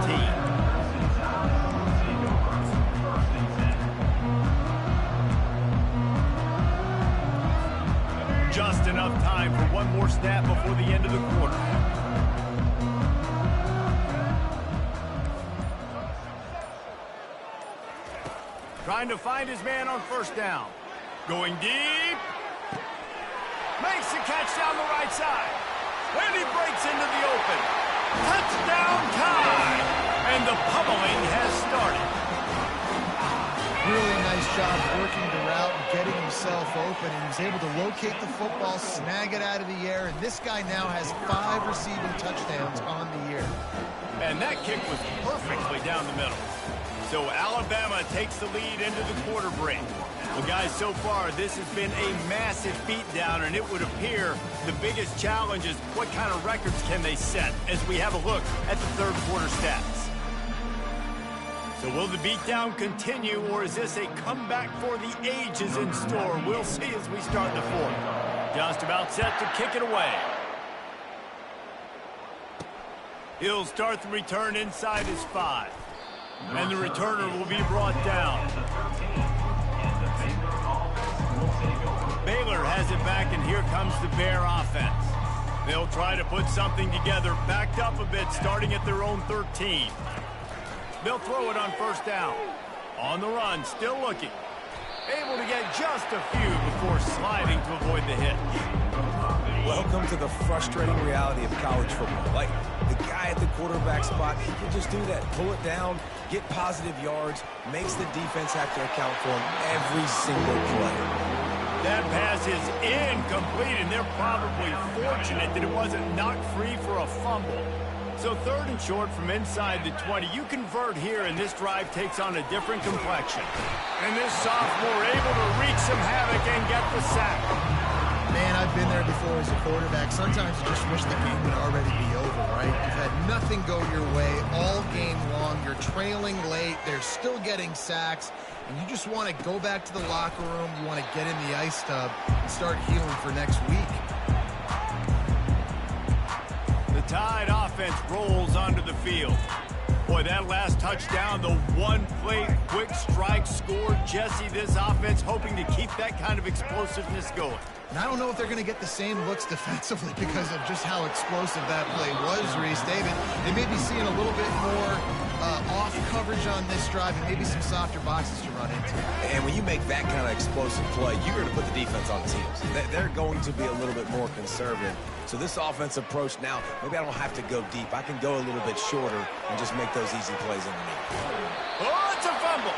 Just enough time for one more snap before the end of the quarter. Trying to find his man on first down. Going deep. Makes the catch down the right side. And he breaks into the open. Touchdown time! And the pummeling has started. Really nice job working the route and getting himself open. And he was able to locate the football, snag it out of the air. And this guy now has 5 receiving touchdowns on the year. And that kick was perfectly down the middle. So Alabama takes the lead into the quarter break. Well, guys, so far, this has been a massive beatdown, and it would appear the biggest challenge is what kind of records can they set as we have a look at the third quarter stats. So will the beatdown continue, or is this a comeback for the ages in store? We'll see as we start the fourth. Just about set to kick it away. He'll start the return inside his 5. And the returner will be brought down. Baylor has it back, and here comes the Bear offense. They'll try to put something together, backed up a bit, starting at their own 13. They'll throw it on first down. On the run, still looking. Able to get just a few before sliding to avoid the hit. Welcome to the frustrating reality of college football. Like, the guy at the quarterback spot, he can just do that. Pull it down, get positive yards, makes the defense have to account for him every single play. That pass is incomplete, and they're probably fortunate that it wasn't knocked free for a fumble. So 3rd and short from inside the 20. You convert here, and this drive takes on a different complexion. And this sophomore able to wreak some havoc and get the sack. Man, I've been there before as a quarterback. Sometimes you just wish the game would already be over, right? You've had nothing go your way all game long. You're trailing late. They're still getting sacks. And you just want to go back to the locker room. You want to get in the ice tub and start healing for next week. The Tide offense rolls onto the field. Boy, that last touchdown, the one-play quick strike score. Jesse, this offense hoping to keep that kind of explosiveness going. And I don't know if they're going to get the same looks defensively because of just how explosive that play was, Reese. David, they may be seeing a little bit more off coverage on this drive and maybe some softer boxes to run into. And when you make that kind of explosive play, you're going to put the defense on its heels. They're going to be a little bit more conservative. So this offensive approach now, maybe I don't have to go deep. I can go a little bit shorter and just make those easy plays underneath. Oh, it's a fumble.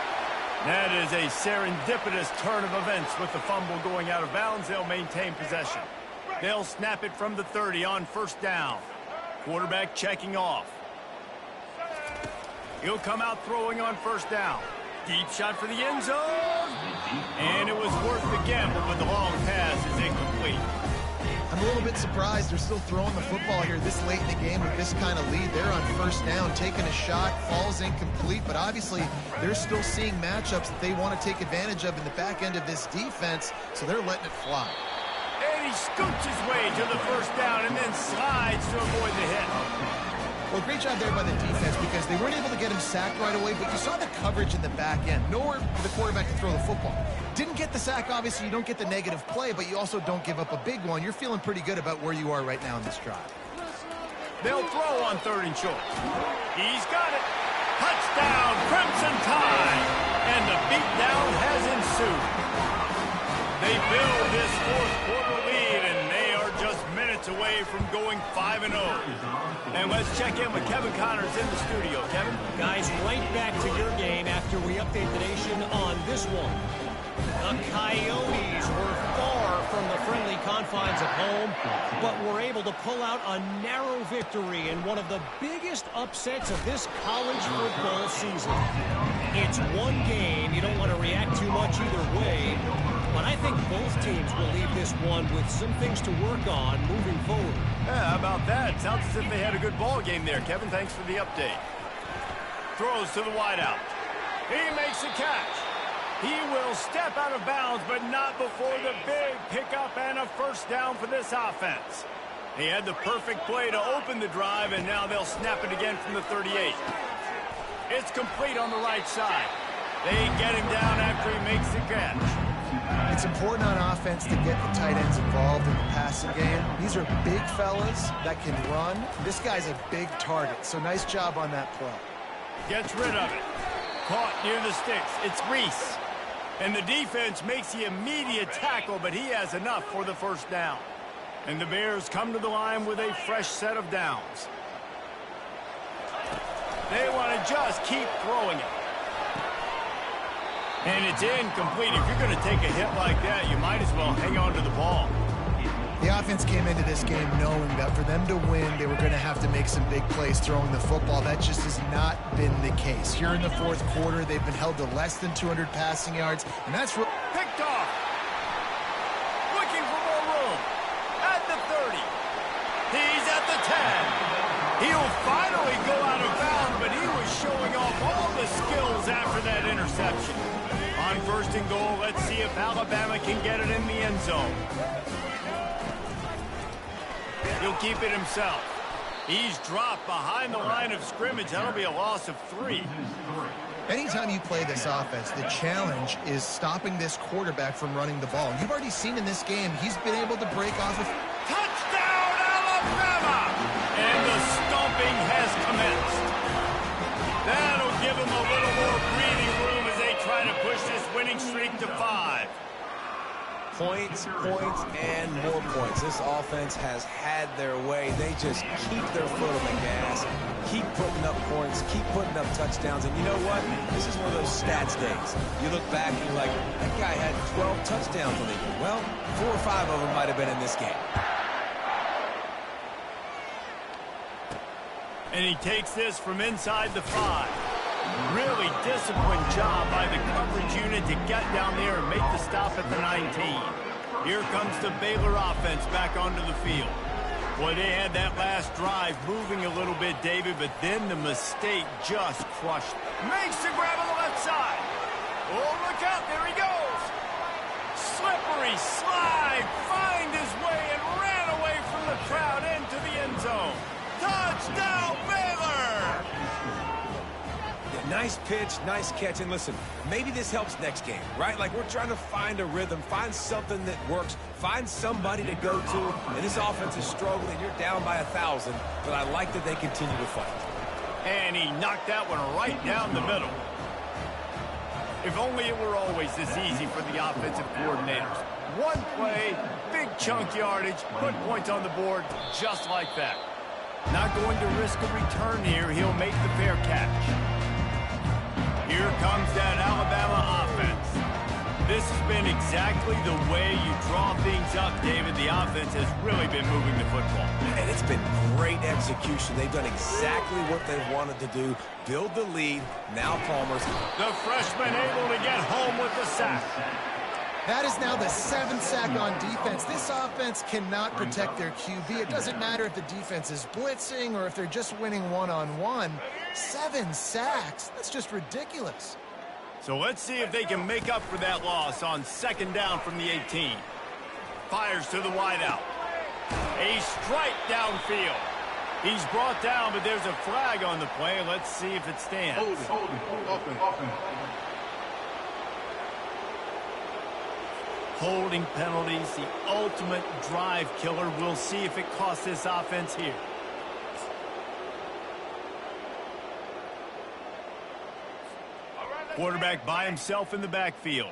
That is a serendipitous turn of events with the fumble going out of bounds. They'll maintain possession. They'll snap it from the 30 on first down. Quarterback checking off. He'll come out throwing on first down. Deep shot for the end zone. And it was worth the gamble, but the long pass is incomplete. I'm a little bit surprised they're still throwing the football here this late in the game with this kind of lead. They're on first down, taking a shot, falls incomplete, but obviously they're still seeing matchups that they want to take advantage of in the back end of this defense, so they're letting it fly. And he scoots his way to the first down and then slides to avoid the hit. Well, great job there by the defense because they weren't able to get him sacked right away, but you saw the coverage in the back end. Nowhere for the quarterback to throw the football. Didn't get the sack, obviously. You don't get the negative play, but you also don't give up a big one. You're feeling pretty good about where you are right now in this drive. They'll throw on 3rd and short. He's got it. Touchdown, Crimson Tide. And the beatdown has ensued. They build this 4th quarter lead, and they are just minutes away from going 5-0. And let's check in with Kevin Connors in the studio. Kevin? Guys, right back to your game after we update the nation on this one. The Coyotes were far from the friendly confines of home, but were able to pull out a narrow victory in one of the biggest upsets of this college football season. It's one game. You don't want to react too much either way, but I think both teams will leave this one with some things to work on moving forward. Yeah, how about that? Sounds as if they had a good ball game there. Kevin, thanks for the update. Throws to the wideout. He makes a catch. He will step out of bounds, but not before the big pickup and a first down for this offense. He had the perfect play to open the drive, and now they'll snap it again from the 38. It's complete on the right side. They get him down after he makes the catch. It's important on offense to get the tight ends involved in the passing game. These are big fellas that can run. This guy's a big target, so nice job on that play. Gets rid of it. Caught near the sticks. It's Reese. And the defense makes the immediate tackle, but he has enough for the first down. And the Bears come to the line with a fresh set of downs. They want to just keep throwing it. And it's incomplete. If you're going to take a hit like that, you might as well hang on to the ball. The offense came into this game knowing that for them to win, they were going to have to make some big plays throwing the football. That just has not been the case. Here in the 4th quarter, they've been held to less than 200 passing yards, and that's picked off. Looking for more room. At the 30. He's at the 10. He'll finally go out of bounds, but he was showing off all the skills after that interception. On 1st and goal, let's see if Alabama can get it in the end zone. He'll keep it himself. He's dropped behind the line of scrimmage. That'll be a loss of 3. Anytime you play this offense, the challenge is stopping this quarterback from running the ball. You've already seen in this game, he's been able to break off of... Touchdown, Alabama! And the stomping has commenced. That'll give him a little more breathing room as they try to push this winning streak to 5. Points, points, and more points. This offense has had their way. They just keep their foot on the gas, keep putting up points, keep putting up touchdowns. And you know what? This is one of those stats days. You look back and you're like, that guy had 12 touchdowns on the year. Well, 4 or 5 of them might have been in this game. And he takes this from inside the 5. Really disciplined job by the coverage unit to get down there and make the stop at the 19. Here comes the Baylor offense back onto the field. Boy, they had that last drive moving a little bit, David, but then the mistake just crushed. Makes the grab on the left side. Oh, look out, there he goes. Slippery slide, find his way and ran away from the crowd into the end zone. Touchdown, Baylor! Nice pitch, nice catch, and listen, maybe this helps next game, right? Like, we're trying to find a rhythm, find something that works, find somebody to go to, and this offense is struggling. You're down by 1,000, but I like that they continue to fight. And he knocked that one right down the middle. If only it were always this easy for the offensive coordinators. One play, big chunk yardage, put points on the board just like that. Not going to risk a return here. He'll make the fair catch. Here comes that Alabama offense. This has been exactly the way you draw things up, David. The offense has really been moving the football. And it's been great execution. They've done exactly what they wanted to do. Build the lead. Now Palmer's. The freshman able to get home with the sack. That is now the 7th sack on defense. This offense cannot protect their QB. It doesn't matter if the defense is blitzing or if they're just winning one-on-one. 7 sacks. That's just ridiculous. So let's see if they can make up for that loss on 2nd down from the 18. Fires to the wideout. A strike downfield. He's brought down, but there's a flag on the play. Let's see if it stands. Holding penalties, the ultimate drive killer. We'll see if it costs this offense here. Quarterback by himself in the backfield.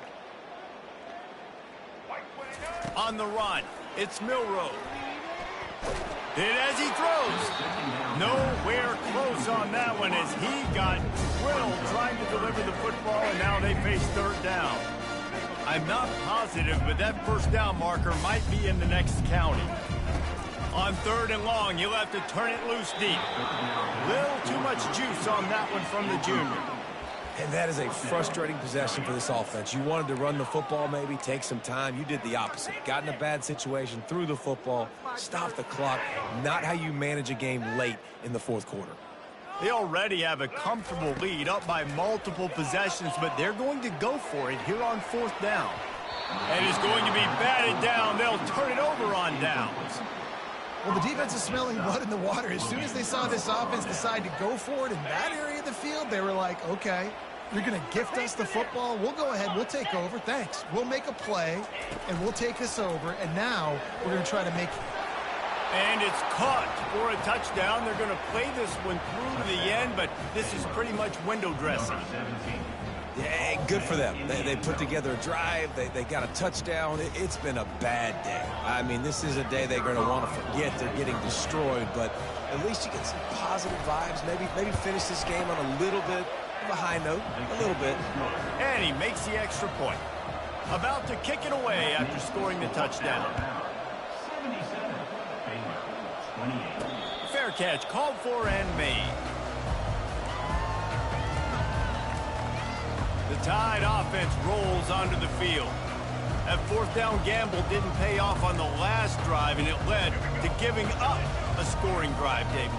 On the run, it's Milroe. And as he throws, nowhere close on that one as he got drilled trying to deliver the football, and now they face 3rd down. I'm not positive, but that 1st down marker might be in the next county. On 3rd and long, you'll have to turn it loose deep. Little too much juice on that one from the junior. And that is a frustrating possession for this offense. You wanted to run the football, maybe take some time. You did the opposite. Got in a bad situation, threw the football, stopped the clock. Not how you manage a game late in the 4th quarter. They already have a comfortable lead, up by multiple possessions, but they're going to go for it here on 4th down. And it's going to be batted down. They'll turn it over on downs. Well, the defense is smelling blood in the water. As soon as they saw this offense decide to go for it in that area of the field, they were like, okay, you're going to gift us the football. We'll go ahead. We'll take over. Thanks. We'll make a play, and we'll take this over. And now we're going to try to make it. And it's caught for a touchdown. They're going to play this one through to the end, but this is pretty much window dressing. Yeah, good for them. They put together a drive. They got a touchdown. It's been a bad day. I mean, this is a day they're going to want to forget. They're getting destroyed, but at least you get some positive vibes. Maybe finish this game on a little bit of a high note, a little bit. And he makes the extra point. About to kick it away after scoring the touchdown. Fair catch called for and made. The Tide offense rolls onto the field. That 4th down gamble didn't pay off on the last drive, and it led to giving up a scoring drive, David.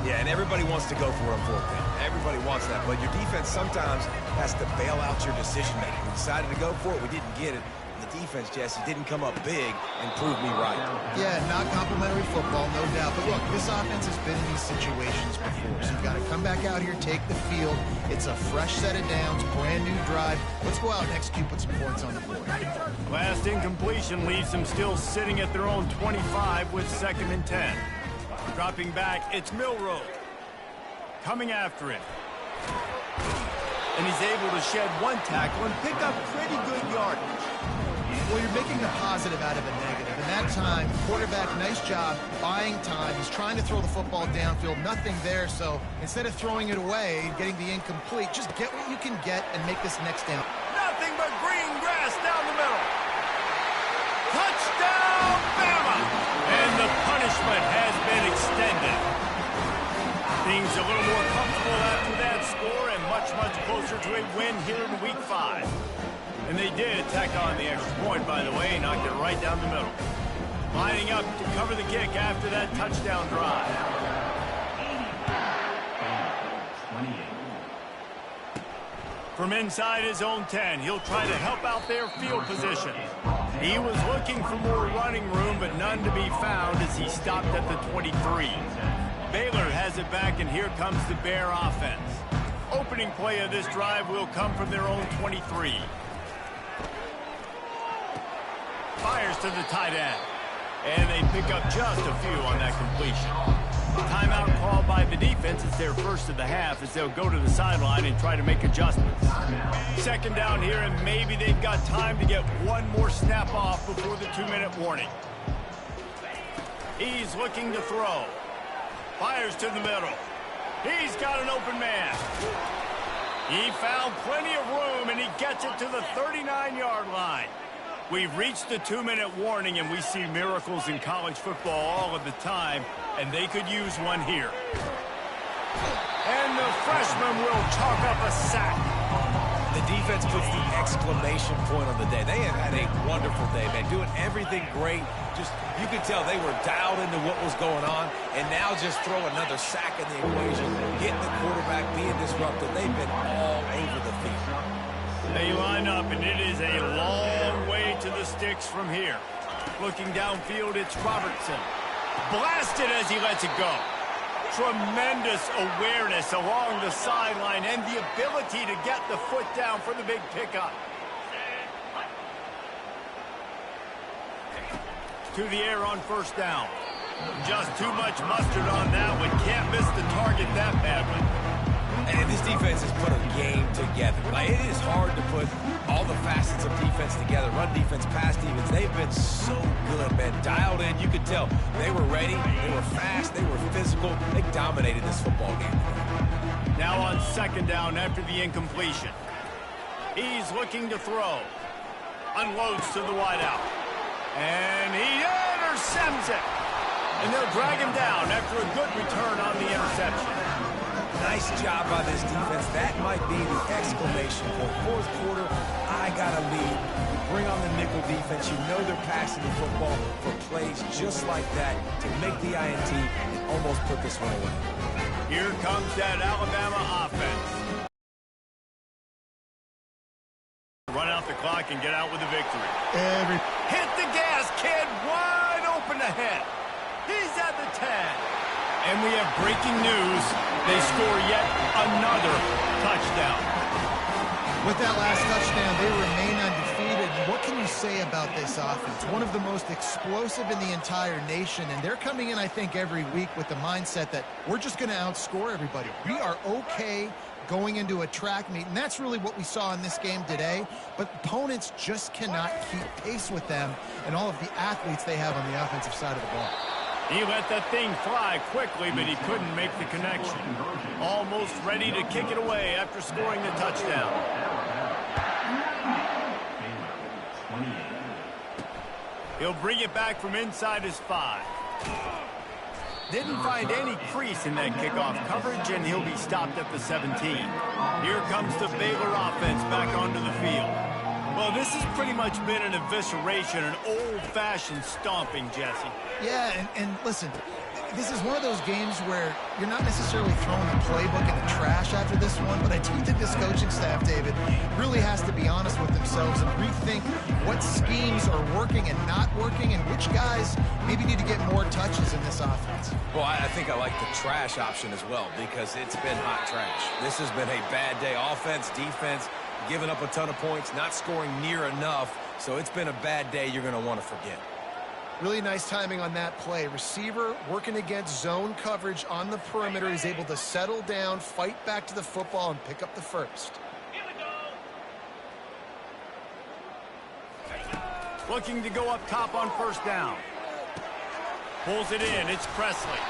Yeah, and everybody wants to go for it on 4th down. Everybody wants that, but your defense sometimes has to bail out your decision-making. We decided to go for it. We didn't get it. The defense, Jesse, didn't come up big and prove me right. Yeah, not complimentary football, no doubt. But look, this offense has been in these situations before. So you've got to come back out here, take the field. It's a fresh set of downs, brand new drive. Let's go out and execute, put some points on the board. Last incompletion leaves them still sitting at their own 25 with 2nd and 10. Dropping back, it's Milroe. Coming after it. And he's able to shed one tackle and pick up pretty good yardage. Well, you're making a positive out of a negative. And that time, quarterback, nice job, buying time. He's trying to throw the football downfield, nothing there. So instead of throwing it away, getting the incomplete, just get what you can get and make this next down. Nothing but green grass down the middle. Touchdown, Bama! And the punishment has been extended. Things a little more comfortable after that score and much, much closer to a win here in Week 5. And they did tack on the extra point, by the way, knocked it right down the middle. Lining up to cover the kick after that touchdown drive. From inside his own 10, he'll try to help out their field position. He was looking for more running room, but none to be found as he stopped at the 23. Baylor has it back, and here comes the Bear offense. Opening play of this drive will come from their own 23. Fires to the tight end. And they pick up just a few on that completion. Timeout called by the defense. It's their first of the half as they'll go to the sideline and try to make adjustments. Second down here, and maybe they've got time to get one more snap off before the 2-minute warning. He's looking to throw. Fires to the middle. He's got an open man. He found plenty of room, and he gets it to the 39-yard line. We've reached the 2-minute warning, and we see miracles in college football all of the time, and they could use one here. And the freshman will chalk up a sack. The defense puts the exclamation point on the day. They have had a wonderful day, man, doing everything great. Just, you could tell they were dialed into what was going on, and now just throw another sack in the equation, getting the quarterback being disrupted. They've been all over the field. They line up, and it is a long way to the sticks from here. Looking downfield, it's Robertson. Blasted as he lets it go. Tremendous awareness along the sideline and the ability to get the foot down for the big pickup. To the air on first down. Just too much mustard on that one. Can't miss the target that badly. And this defense has put a game together. Like, it is hard to put all the facets of defense together. Run defense, pass defense. They've been so good, man. Dialed in. You could tell they were ready. They were fast. They were physical. They dominated this football game. Now on second down after the incompletion. He's looking to throw. Unloads to the wideout. And he intercepts it. And they'll drag him down after a good return on the interception. Nice job by this defense. That might be the exclamation point. Fourth quarter, I got a lead. You bring on the nickel defense. You know they're passing the football for plays just like that to make the INT and almost put this one away. Here comes that Alabama offense. Run out the clock and get out with a victory. Hit the gas, kid. Wide open ahead. He's at the 10. And we have breaking news. They score yet another touchdown. With that last touchdown, they remain undefeated. What can you say about this offense? One of the most explosive in the entire nation, and they're coming in, I think, every week with the mindset that we're just going to outscore everybody. We are okay going into a track meet, and that's really what we saw in this game today. But opponents just cannot keep pace with them and all of the athletes they have on the offensive side of the ball. He let that thing fly quickly, but he couldn't make the connection. Almost ready to kick it away after scoring the touchdown. He'll bring it back from inside his 5. Didn't find any crease in that kickoff coverage, and he'll be stopped at the 17. Here comes the Baylor offense back onto the field. Well, this has pretty much been an evisceration, an old-fashioned stomping, Jesse. Yeah, and listen, this is one of those games where you're not necessarily throwing the playbook in the trash after this one, but I do think this coaching staff, David, really has to be honest with themselves and rethink what schemes are working and not working and which guys maybe need to get more touches in this offense. Well, I think I like the trash option as well because it's been hot trash. This has been a bad day. Offense, defense, giving up a ton of points, not scoring near enough. So it's been a bad day you're going to want to forget. Really nice timing on that play. Receiver working against zone coverage on the perimeter. He's able to settle down, fight back to the football, and pick up the first. Looking to go up top on first down. Pulls it in. It's Presley.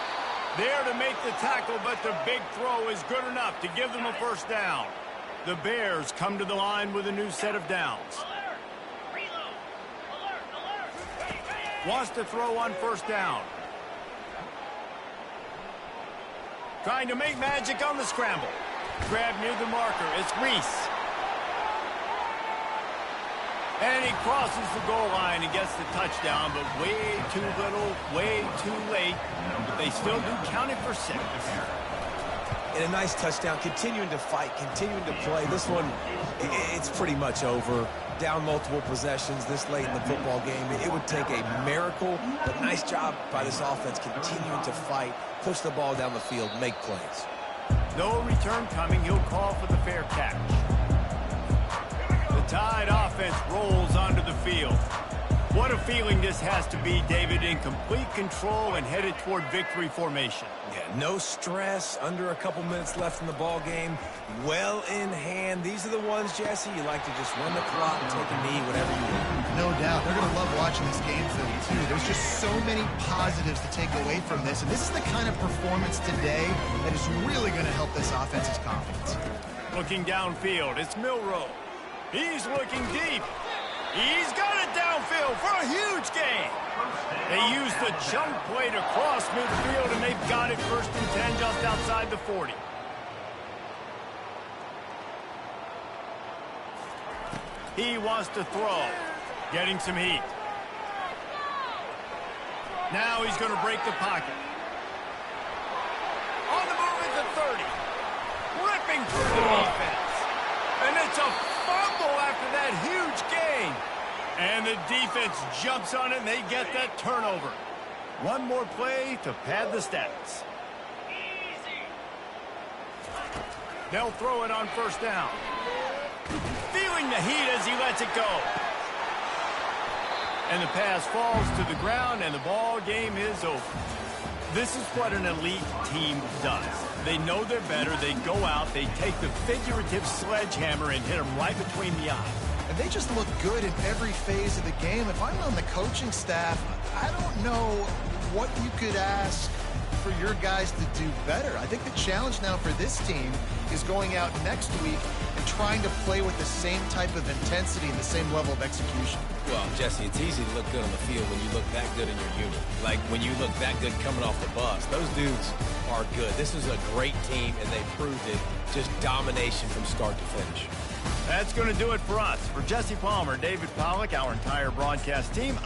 There to make the tackle, but the big throw is good enough to give them a first down. The Bears come to the line with a new set of downs. Wants to throw on first down. Trying to make magic on the scramble. Grab near the marker. It's Reese. And he crosses the goal line and gets the touchdown, but way too little, way too late. But they still do count it for 6. And a nice touchdown, continuing to fight, continuing to play. This one, it's pretty much over. Down multiple possessions this late in the football game. It would take a miracle, but nice job by this offense continuing to fight, push the ball down the field, make plays. No return coming. He'll call for the fair catch. The Tide offense rolls onto the field. What a feeling this has to be, David, in complete control and headed toward victory formation. Yeah, no stress, under a couple minutes left in the ball game, well in hand. These are the ones, Jesse, you like to just run the clock, take a knee, whatever you want. No doubt. They're going to love watching this game film, too. There's just so many positives to take away from this, and this is the kind of performance today that is really going to help this offense's confidence. Looking downfield, it's Milroe. He's looking deep. He's got it downfield for a huge gain. They use the jump play to cross midfield, and they've got it 1st and 10 just outside the 40. He wants to throw, getting some heat. Now he's going to break the pocket. On the move at the 30. Ripping through the defense. And it's a fumble after that huge gain. And the defense jumps on it, and they get that turnover. One more play to pad the stats. They'll throw it on 1st down. Feeling the heat as he lets it go. And the pass falls to the ground, and the ball game is over. This is what an elite team does. They know they're better. They go out. They take the figurative sledgehammer and hit them right between the eyes. And they just look good in every phase of the game. If I'm on the coaching staff, I don't know what you could ask for your guys to do better. I think the challenge now for this team is going out next week and trying to play with the same type of intensity and the same level of execution. Well, Jesse, it's easy to look good on the field when you look that good in your unit. Like when you look that good coming off the bus. Those dudes are good. This is a great team, and they proved it. Just domination from start to finish. That's going to do it for us. For Jesse Palmer, David Pollack, our entire broadcast team.